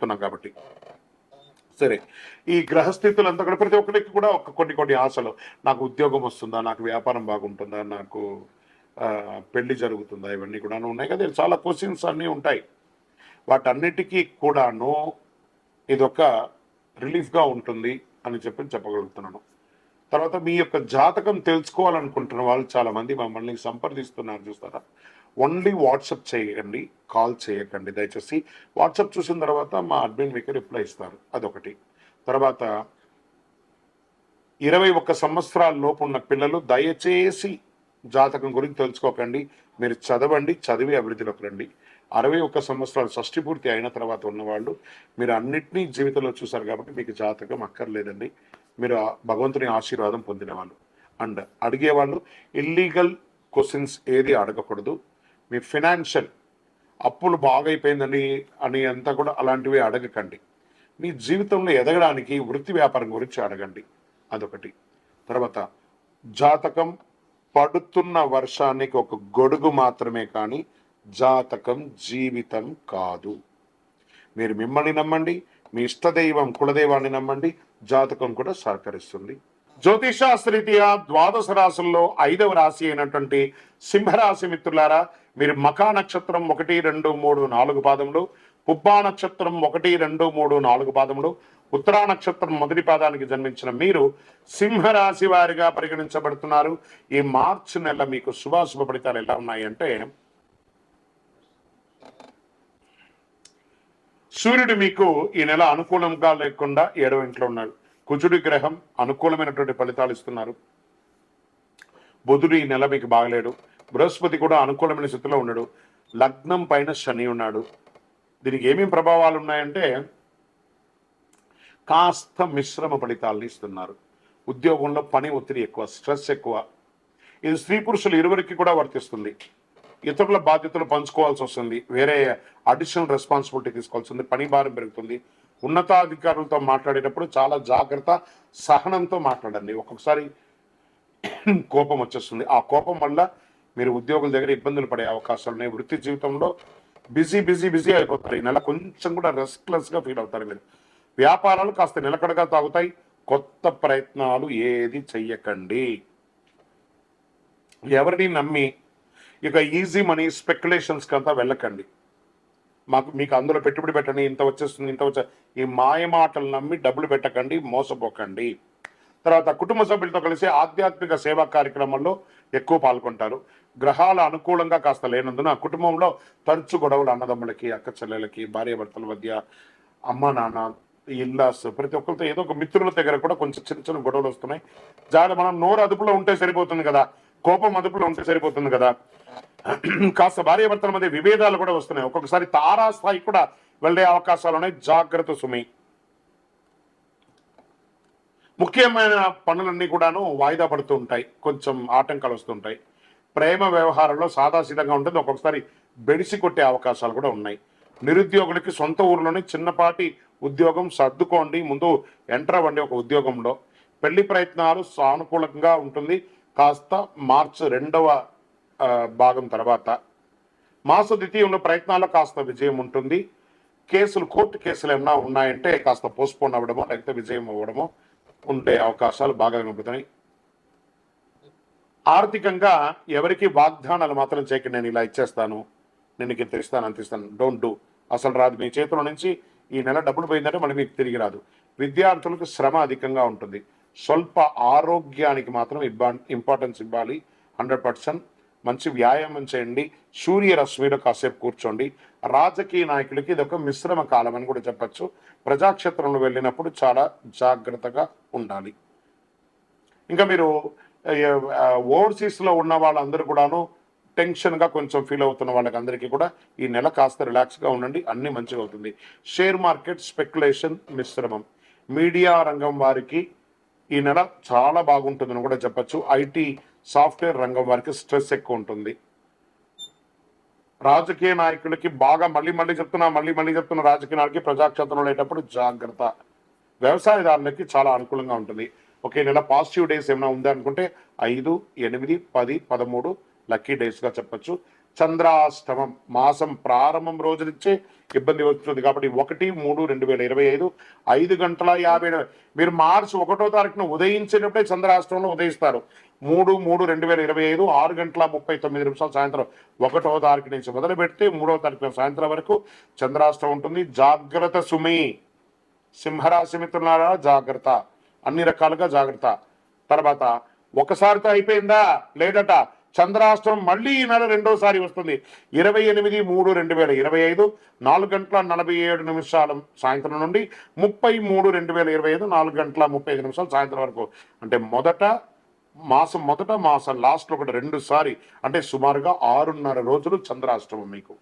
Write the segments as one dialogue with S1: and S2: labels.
S1: చెప్తున్నాం కాబట్టి. సరే, ఈ గ్రహస్థితులంతా కూడా ప్రతి ఒక్కరికి కూడా కొన్ని ఆశలు, నాకు ఉద్యోగం వస్తుందా, నాకు వ్యాపారం బాగుంటుందా, నాకు పెళ్లి జరుగుతుందా, ఇవన్నీ కూడా ఉన్నాయి కదా, చాలా క్వశ్చన్స్ అన్నీ ఉంటాయి. వాటన్నిటికీ కూడాను ఇదొక రిలీఫ్గా ఉంటుంది అని చెప్పగలుగుతున్నాను. తర్వాత మీ యొక్క జాతకం తెలుసుకోవాలనుకుంటున్న వాళ్ళు చాలామంది మమ్మల్ని సంప్రదిస్తున్నారు చూస్తారా. ఓన్లీ వాట్సాప్ చేయండి, కాల్ చేయకండి దయచేసి. వాట్సాప్ చూసిన తర్వాత మా అడ్మిన్ మీకు రిప్లై ఇస్తారు, అదొకటి. తర్వాత 21 సంవత్సరాల లోపు ఉన్న పిల్లలు దయచేసి జాతకం గురించి తెలుసుకోకండి. మీరు చదవండి, చదివి అభివృద్ధిలోకి రండి. 61 సంవత్సరాలు షష్టి పూర్తి అయిన తర్వాత ఉన్నవాళ్ళు మీరు అన్నిటినీ జీవితంలో చూసారు కాబట్టి మీకు జాతకం అక్కర్లేదండి. మీరు భగవంతుని ఆశీర్వాదం పొందిన వాళ్ళు. అండ్ అడిగేవాళ్ళు ఇల్లీగల్ క్వశ్చన్స్ ఏది అడగకూడదు. మీ ఫినాన్షియల్ అప్పులు బాగైపోయిందని అని అంతా కూడా అలాంటివి అడగకండి. మీ జీవితంలో ఎదగడానికి వృత్తి వ్యాపారం గురించి అడగండి, అదొకటి. తర్వాత జాతకం పడుతున్న వర్షానికి ఒక గొడుగు మాత్రమే కానీ జాతకం జీవితం కాదు. మీరు మిమ్మల్ని నమ్మండి, మీ ఇష్టదైవం కులదైవాన్ని నమ్మండి, జాతకం కూడా సహకరిస్తుంది. జ్యోతిషాస్త్రరీత్యా ద్వాదశ రాశుల్లో 5వ రాశి అయినటువంటి సింహరాశి మిత్రులారా, మీరు మఖా నక్షత్రం 1, 2, 3, 4 పాదములు, పుబ్బా నక్షత్రం 1, 2, 3, 4 పాదములు, ఉత్తరా నక్షత్రం మొదటి పాదానికి జన్మించిన మీరు సింహరాశి వారిగా పరిగణించబడుతున్నారు. ఈ మార్చి నెల మీకు శుభాశుభ ఫలితాలు ఎలా ఉన్నాయంటే, సూర్యుడు మీకు ఈ నెల అనుకూలంగా లేకుండా 7వ ఇంట్లో ఉన్నాడు. కుజుడి గ్రహం అనుకూలమైనటువంటి ఫలితాలు ఇస్తున్నారు. బుధుడు ఈ నెల మీకు బాగలేడు. బృహస్పతి కూడా అనుకూలమైన స్థితిలో ఉన్నాడు. లగ్నం పైన శని ఉన్నాడు. దీనికి ఏమేమి ప్రభావాలు ఉన్నాయంటే, కాస్త మిశ్రమ ఫలితాలను ఇస్తున్నారు. ఉద్యోగంలో పని ఒత్తిడి ఎక్కువ, స్ట్రెస్ ఎక్కువ. ఇది స్త్రీ పురుషులు ఇరువురికి కూడా వర్తిస్తుంది. ఇతరుల బాధ్యతలు పంచుకోవాల్సి వస్తుంది, వేరే అడిషనల్ రెస్పాన్సిబిలిటీ తీసుకోవాల్సి ఉంది, పని భారం పెరుగుతుంది. ఉన్నతాధికారులతో మాట్లాడేటప్పుడు చాలా జాగ్రత్త, సహనంతో మాట్లాడండి. ఒక్కొక్కసారి కోపం వచ్చేస్తుంది. ఆ కోపం వల్ల మీరు ఉద్యోగుల దగ్గర ఇబ్బందులు పడే అవకాశాలు ఉన్నాయి. వృత్తి జీవితంలో బిజీ అయిపోతారు. ఈ నెల కొంచెం కూడా రెస్ట్లెస్గా ఫీల్ అవుతారు మీరు. వ్యాపారాలు కాస్త నిలకడగా తాగుతాయి. కొత్త ప్రయత్నాలు ఏది చెయ్యకండి. ఎవరిని నమ్మి ఇక ఈజీ మనీ స్పెక్యులేషన్స్కి అంతా వెళ్ళకండి. మీకు అందులో పెట్టుబడి పెట్టండి, ఇంత వచ్చేస్తుంది, ఈ మాయమాటలు నమ్మి డబ్బులు పెట్టకండి, మోసపోకండి. తర్వాత కుటుంబ సభ్యులతో కలిసి ఆధ్యాత్మిక సేవా కార్యక్రమాల్లో ఎక్కువ పాల్గొంటారు. గ్రహాల అనుకూలంగా కాస్త లేనందున కుటుంబంలో తరచు గొడవలు, అన్నదమ్ములకి, అక్క చెల్లెలకి, భార్యాభర్తల మధ్య, అమ్మ నాన్న, ఇల్లాస్, ప్రతి ఒక్కరితో ఏదో ఒక మిత్రుల దగ్గర కూడా కొంచెం చిన్న గొడవలు వస్తున్నాయి. మనం నోరు అదుపులో ఉంటే సరిపోతుంది కదా, కోపం అదుపులో ఉంటే సరిపోతుంది కదా. కాస్త భార్యాభర్తల మధ్య విభేదాలు కూడా వస్తున్నాయి. ఒక్కొక్కసారి తారాస్థాయి కూడా వెళ్ళే అవకాశాలు ఉన్నాయి. జాగ్రత్త సుమి. ముఖ్యమైన పనులన్నీ కూడాను వాయిదా పడుతూ ఉంటాయి, కొంచెం ఆటంకాలు వస్తుంటాయి. ప్రేమ వ్యవహారంలో సాదాసీదంగా ఉంటుంది, ఒక్కొక్కసారి బెడిసి కొట్టే అవకాశాలు కూడా ఉన్నాయి. నిరుద్యోగులకి సొంత ఊర్లోనే చిన్నపాటి ఉద్యోగం సర్దుకోండి, ముందు ఎంటర్ అవ్వండి ఒక ఉద్యోగంలో. పెళ్లి ప్రయత్నాలు సానుకూలంగా ఉంటుంది కాస్త మార్చి 2వ భాగం తర్వాత. మాస ద్వితీయంలో ప్రయత్నాల్లో కాస్త విజయం ఉంటుంది. కోర్టు కేసులు ఏమైనా ఉన్నాయంటే కాస్త పోస్ట్పోన్ అవ్వడమో లేకపోతే విజయం అవ్వడమో ఉండే అవకాశాలు బాగా కనబడుతున్నాయి. ఆర్థికంగా ఎవరికి వాగ్దానాలు మాత్రం చేయకండి, నేను ఇలా ఇచ్చేస్తాను, నేను ఇంత ఇస్తాను, అంత ఇస్తాను. Don't do. అసలు రాదు. మీ చేతిలో నుంచి ఈ నెల డబ్బులు పోయిందంటే మళ్ళీ మీకు తిరిగి రాదు. విద్యార్థులకు శ్రమ అధికంగా ఉంటుంది. స్వల్ప ఆరోగ్యానికి మాత్రం ఇంపార్టెన్స్ ఇవ్వాలి. 100%. మంచి వ్యాయామం చేయండి. సూర్యరశ్మిలో కాసేపు కూర్చోండి. రాజకీయ నాయకులకి ఇది ఒక మిశ్రమ కాలం అని కూడా చెప్పచ్చు. ప్రజాక్షేత్రంలో వెళ్ళినప్పుడు చాలా జాగ్రత్తగా ఉండాలి. ఇంకా మీరు ఓవర్సీస్లో ఉన్న వాళ్ళందరూ కూడాను టెన్షన్గా కొంచెం ఫీల్ అవుతున్న వాళ్ళకి అందరికీ కూడా ఈ నెల కాస్త రిలాక్స్గా ఉండండి, అన్నీ మంచిగా అవుతుంది. షేర్ మార్కెట్ స్పెక్యులేషన్ మిశ్రమం. మీడియా రంగం వారికి ఈ నెల చాలా బాగుంటుందని కూడా చెప్పచ్చు. ఐటీ సాఫ్ట్వేర్ రంగం వారికి స్ట్రెస్ ఎక్కువ ఉంటుంది. రాజకీయ నాయకులకి బాగా మళ్ళీ చెప్తున్న రాజకీయ నాయకులకి ప్రజాక్షేత్రంలో వెళ్ళేటప్పుడు జాగ్రత్త. వ్యవసాయదారులకి చాలా అనుకూలంగా ఉంటుంది. ఒకే నెల పాజిటివ్ డేస్ ఏమైనా ఉందనుకుంటే 5, 8, 10, 13 లక్కీ డేస్గా చెప్పచ్చు. చంద్రాష్టమం మాసం ప్రారంభం రోజు నుంచే ఇబ్బంది వస్తుంది కాబట్టి 1/3/2025 5:50 మీరు మార్చి 1వ తారీఖున ఉదయించేటప్పుడే చంద్రాష్టమంలో ఉదయిస్తారు. 3/3/2025 6:39 సాయంత్రం 1వ తారీఖు నుంచి మొదలు పెడితే 3వ తారీఖున సాయంత్రం వరకు చంద్రాష్టమం ఉంటుంది. జాగ్రత్త సుమి, సింహరాశి మిత్రులారా జాగ్రత్త, అన్ని రకాలుగా జాగ్రత్త. తర్వాత ఒకసారితో అయిపోయిందా లేదట, చంద్రాష్టమం మళ్ళీ ఈ నెల రెండోసారి వస్తుంది. 28/3/2025 4:47 సాయంత్రం నుండి 30/3/2025 4:35 సాయంత్రం వరకు. అంటే మొదట మాసం లాస్ట్ ఒకటి 2 సారి అంటే సుమారుగా 6.5 రోజులు చంద్రాష్టమం మీకు.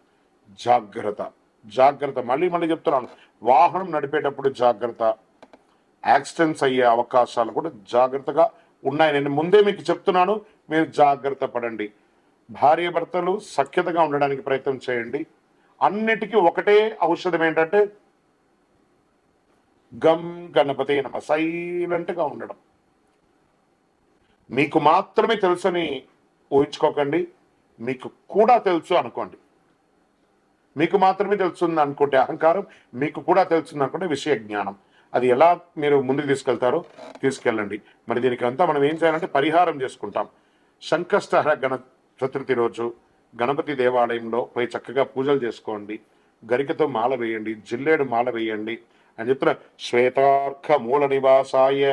S1: జాగ్రత్త మళ్ళీ చెప్తున్నాను, వాహనం నడిపేటప్పుడు జాగ్రత్త, యాక్సిడెంట్స్ అయ్యే అవకాశాలు కూడా జాగ్రత్తగా ఉన్నాయి. నేను ముందే మీకు చెప్తున్నాను, మీరు జాగ్రత్త పడండి. భార్యాభర్తలు సఖ్యతగా ఉండడానికి ప్రయత్నం చేయండి. అన్నిటికీ ఒకటే ఔషధం ఏంటంటే గం గణపతి నమ, సైలెంట్గా ఉండడం. మీకు మాత్రమే తెలుసని ఊహించుకోకండి, మీకు కూడా తెలుసు అనుకోండి. మీకు మాత్రమే తెలుస్తుంది అనుకుంటే అహంకారం, మీకు కూడా తెలుస్తుంది అనుకుంటే విషయ జ్ఞానం. అది ఎలా మీరు ముందుకు తీసుకెళ్ళండి. మరి దీనికి అంతా మనం ఏం చేయాలంటే పరిహారం చేసుకుంటాం. సంకష్టహర చతుర్థి రోజు గణపతి దేవాలయంలో పోయి చక్కగా పూజలు చేసుకోండి. గరికతో మాల వేయండి, జిల్లేడు మాల వేయండి అని చెప్తున్న. శ్వేతార్క మూల నివాసాయ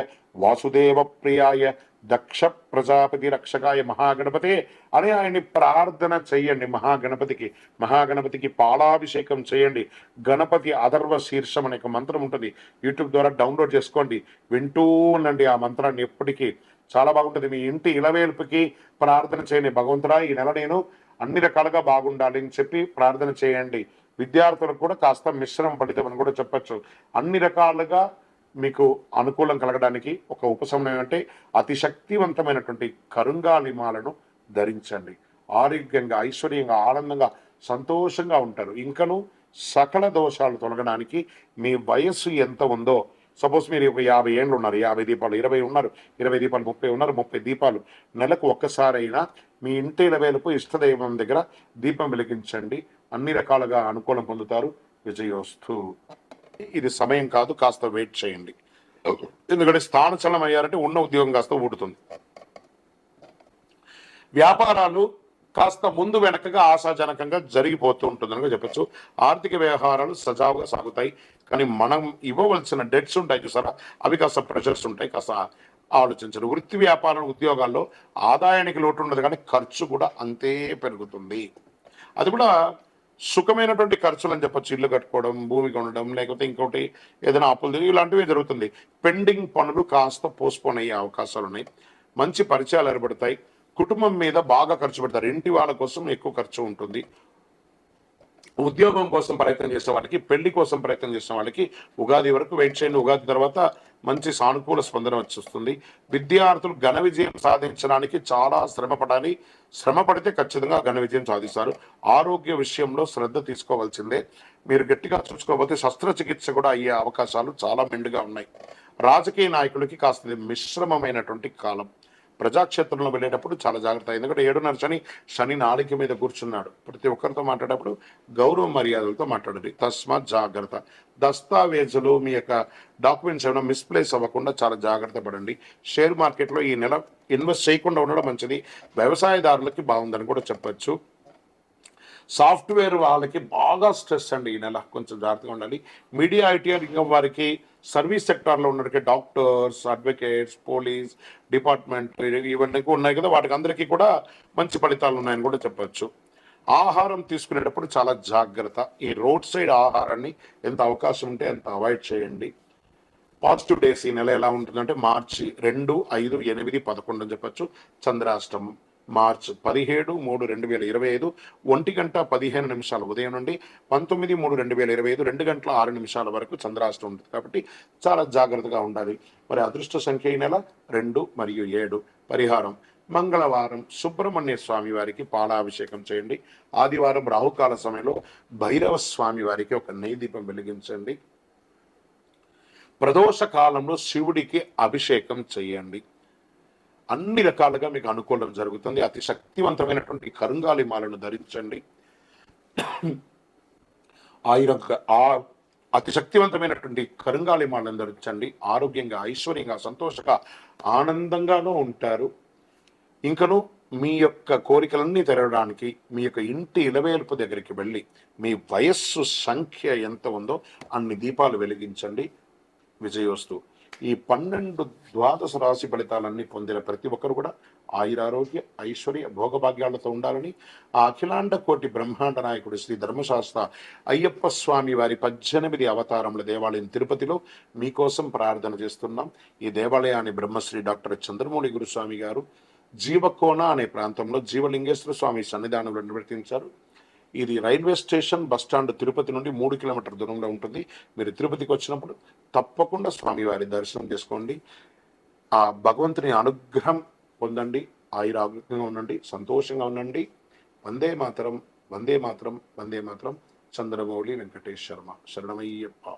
S1: వాసుదేవ ప్రియాయ దక్ష ప్రజాపతి రక్షకాయ మహాగణపతే అని ఆయన్ని ప్రార్థన చెయ్యండి. మహాగణపతికి పాలాభిషేకం చేయండి. గణపతి అథర్వ శీర్షం అనే మంత్రం ఉంటుంది, యూట్యూబ్ ద్వారా డౌన్లోడ్ చేసుకోండి, వింటూ ఉండండి ఆ మంత్రాన్ని ఎప్పటికీ. చాలా బాగుంటుంది. మీ ఇంటి ఇలవేల్పుకి ప్రార్థన చేయండి. భగవంతుడా ఈ నెల నేను అన్ని రకాలుగా బాగుండాలి అని చెప్పి ప్రార్థన చేయండి. విద్యార్థులకు కూడా కాస్త మిశ్రమ ఫలితం అని కూడా చెప్పచ్చు. అన్ని రకాలుగా మీకు అనుకూలం కలగడానికి ఒక ఉపశమనం అంటే అతి శక్తివంతమైనటువంటి కరుంగాలిమాలను ధరించండి. ఆరోగ్యంగా, ఐశ్వర్యంగా, ఆనందంగా, సంతోషంగా ఉంటారు. ఇంకను సకల దోషాలు తొలగడానికి మీ వయస్సు ఎంత ఉందో, సపోజ్ మీరు 50 ఏళ్ళు ఉన్నారు, 50 దీపాలు, 20 ఉన్నారు, 20 దీపాలు, 30 ఉన్నారు, 30 దీపాలు, నెలకు ఒక్కసారైనా మీ ఇంటి ఇలవేలుపు ఇష్టదైవం దగ్గర దీపం వెలిగించండి. అన్ని రకాలుగా అనుకూలం పొందుతారు. విజయోస్తు. ఇది సమయం కాదు, కాస్త వెయిట్ చేయండి. ఎందుకంటే స్థానచలనం అయ్యారంటే ఉన్న ఉద్యోగం కాస్త ఊడుతుంది. వ్యాపారాలు కాస్త ముందు వెనకగా ఆశాజనకంగా జరిగిపోతూ ఉంటుందని చెప్పచ్చు. ఆర్థిక వ్యవహారాలు సజావుగా సాగుతాయి. కానీ మనం ఇవ్వవలసిన డెట్స్ ఉంటాయి చూసారా, అవి కాస్త ప్రెషర్స్ ఉంటాయి, కాస్త ఆలోచించరు. వృత్తి వ్యాపారం ఉద్యోగాల్లో ఆదాయానికి లోటు ఉండదు, కానీ ఖర్చు కూడా అంతే పెరుగుతుంది. అది కూడా సుఖమైనటువంటి ఖర్చులు అని చెప్పచ్చు. ఇల్లు కట్టుకోవడం, భూమి కొనడం, లేకపోతే ఇంకోటి ఏదైనా అప్పులు, ఇలాంటివి జరుగుతుంది. పెండింగ్ పనులు కాస్త పోస్ట్పోన్ అయ్యే అవకాశాలు ఉన్నాయి. మంచి పరిచయాలు ఏర్పడతాయి. కుటుంబం మీద బాగా ఖర్చు పెడతారు. ఇంటి వాళ్ళ కోసం ఎక్కువ ఖర్చు ఉంటుంది. ఉద్యోగం కోసం ప్రయత్నం చేసే వాళ్ళకి, పెళ్లి కోసం ప్రయత్నం చేసే వాళ్ళకి ఉగాది వరకు వెయిట్ చేయండి. ఉగాది తర్వాత మంచి సానుకూల స్పందన వస్తుంది. విద్యార్థులు ఘన విజయం సాధించడానికి చాలా శ్రమ పడితే ఖచ్చితంగా ఘన విజయం సాధిస్తారు. ఆరోగ్య విషయంలో శ్రద్ధ తీసుకోవాల్సిందే. మీరు గట్టిగా చూసుకోకపోతే శస్త్రచికిత్స కూడా అయ్యే అవకాశాలు చాలా మెండుగా ఉన్నాయి. రాజకీయ నాయకులకి కాస్త మిశ్రమమైనటువంటి కాలం. ప్రజాక్షేత్రంలో వెళ్ళేటప్పుడు చాలా జాగ్రత్త. ఎందుకంటే 7.5 శని నాలిక మీద కూర్చున్నాడు. ప్రతి ఒక్కరితో మాట్లాడేటప్పుడు గౌరవ మర్యాదలతో మాట్లాడండి. తస్మాత్ జాగ్రత్త. దస్తావేజులు, మీ యొక్క డాక్యుమెంట్స్ ఏమైనా మిస్ప్లేస్ అవ్వకుండా చాలా జాగ్రత్త పడండి. షేర్ మార్కెట్లో ఈ నెల ఇన్వెస్ట్ చేయకుండా ఉండడం మంచిది. వ్యవసాయదారులకి బాగుందని కూడా చెప్పచ్చు. సాఫ్ట్వేర్ వాళ్ళకి బాగా స్ట్రెస్ అండి ఈ నెల, కొంచెం జాగ్రత్తగా ఉండాలి. మీడియా, ఐటీ రంగం వారికి, సర్వీస్ సెక్టార్లో ఉన్నటువంటి డాక్టర్స్, అడ్వకేట్స్, పోలీస్ డిపార్ట్మెంట్ ఇవన్నీ ఉన్నాయి కదా, వాటికి అందరికీ కూడా మంచి ఫలితాలు ఉన్నాయని కూడా చెప్పచ్చు. ఆహారం తీసుకునేటప్పుడు చాలా జాగ్రత్త. ఈ రోడ్ సైడ్ ఆహారాన్ని ఎంత అవకాశం ఉంటే అంత అవాయిడ్ చేయండి. పాజిటివ్ డేస్ ఈ నెల ఎలా ఉంటుందంటే మార్చి 2, 5, 8, 11 అని చెప్పచ్చు. చంద్రాష్టమం మార్చి 17/3/2025 1:15 ఉదయం నుండి 19/3/2025 2:06 వరకు చంద్రాష్టం ఉంటుంది. కాబట్టి చాలా జాగ్రత్తగా ఉండాలి. మరి అదృష్ట సంఖ్య ఈ నెల 2 మరియు 7. పరిహారం మంగళవారం సుబ్రహ్మణ్య స్వామి వారికి పాలాభిషేకం చేయండి. ఆదివారం రాహుకాల సమయంలో భైరవ స్వామి వారికి ఒక నెయ్యి దీపం వెలిగించండి. ప్రదోష కాలంలో శివుడికి అభిషేకం చేయండి. అన్ని రకాలుగా మీకు అనుకూలం జరుగుతుంది. అతి శక్తివంతమైనటువంటి కరుంగాలి మాలను ధరించండి. అతి శక్తివంతమైనటువంటి కరుంగాలి మాలను ధరించండి. ఆరోగ్యంగా, ఐశ్వర్యంగా, సంతోషంగా, ఆనందంగానూ ఉంటారు. ఇంకను మీ యొక్క కోరికలన్నీ తెరవడానికి మీ యొక్క ఇంటి ఇలవేల్పు దగ్గరికి వెళ్ళి మీ వయస్సు సంఖ్య ఎంత ఉందో అన్ని దీపాలు వెలిగించండి. విజయోస్తు. ఈ 12 ద్వాదశ రాశి ఫలితాలన్నీ పొందిన ప్రతి ఒక్కరు కూడా ఆయురారోగ్య, ఐశ్వర్య, భోగభాగ్యాలతో ఉండాలని ఆ అఖిలాండ కోటి బ్రహ్మాండ నాయకుడు శ్రీ ధర్మశాస్త్ర అయ్యప్ప స్వామి వారి 18 అవతారముల దేవాలయం తిరుపతిలో మీకోసం ప్రార్థన చేస్తున్నాం. ఈ దేవాలయాన్ని బ్రహ్మశ్రీ డాక్టర్ చంద్రమౌళి గురుస్వామి గారు జీవకోన అనే ప్రాంతంలో జీవలింగేశ్వర స్వామి సన్నిధానంలో నిర్వర్తించారు. ఇది రైల్వే స్టేషన్ బస్టాండ్ తిరుపతి నుండి 3 కిలోమీటర్ దూరంలో ఉంటుంది. మీరు తిరుపతికి వచ్చినప్పుడు తప్పకుండా స్వామివారి దర్శనం చేసుకోండి. ఆ భగవంతుని అనుగ్రహం పొందండి. ఆయురారోగ్యంగా ఉండండి, సంతోషంగా ఉండండి. వందే మాతరం, వందే మాతరం, వందే మాతరం. చంద్రమౌళి వెంకటేష్ శర్మ. శరణమయ్యప్ప.